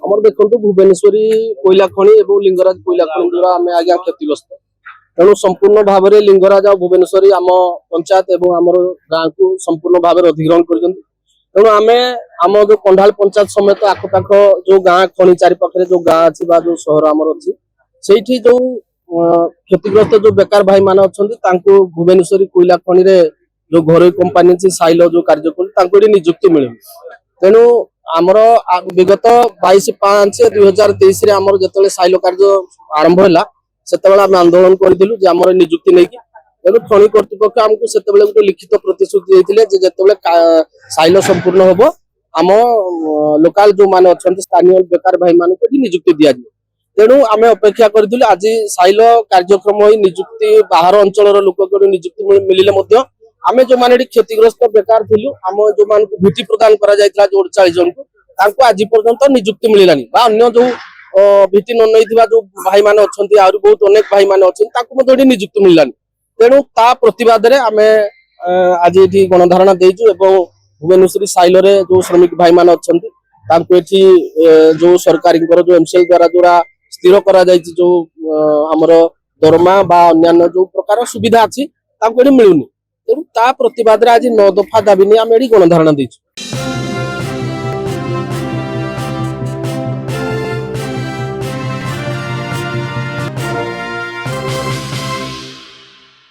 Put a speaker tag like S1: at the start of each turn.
S1: आमर देखो भुवनेश्वरी कोईला खनि और लिंगराज कोईला खनि द्वारा आम आज्ञा क्षतिग्रस्त तेणु संपूर्ण भाव में लिंगराज और भुवनेश्वरी आम पंचायत और आम गाँव को संपूर्ण भाव में अधिग्रहण कर तेणु आम आम जो कंढाल पंचायत समेत आखपाख जो गाँ खनि चारि पाखे जो गाँ अच्छी जो सहर आमर अच्छी से जो क्षतिग्रस्त जो बेकार भाई मान अच्छा भुवनेश्वरी कोईला खनि जो घरोई कंपानी साइल जो कार्य निजुक्ति मिले तेणु आमर विगत 22/5/2023 आमर जो साइल कार्य आरंभ है से आंदोलन करूँ निजुक्ति नहीं तेणु खनि कर्तृपक्ष आमको से गोटे लिखित प्रतिश्रुति देते साइल संपूर्ण हम आम लोकाल जो मैंने अच्छा स्थानीय बेकार भाई मान निजुक्ति दि तेणु आम अपेक्षा करूँ आज साइल कार्यक्रम निजुक्ति बाहर अंचल लोक निजुक्ति मिले आम जो मैंने क्षतिग्रस्त बेकार थिलु आम जो मान भीटी प्रदान करा जायतिला जो 48 जन को आज पर्यंत निजुक्ति मिलानी अन्य जो भीटी न नहीं जो भाई मान अच्छे आहरी बहुत अनेक भाई मान अच्छे निजुक्ति मिलानी तेणु ता प्रतिवाद रे आम आज ये गणधारणा देजु एवं भुवनेश्वरी साइल रे जो श्रमिक भाई मान अच्छे जो सरकार जो एमसीएल द्वारा जोड़ा स्थिर करा जो आमर दरमा बा अन्य जो प्रकार सुविधा अच्छी मिलूनी तेणु ता प्रतिवाद आज 9 दफा दाबी नहीं आम गणधारणा देचु।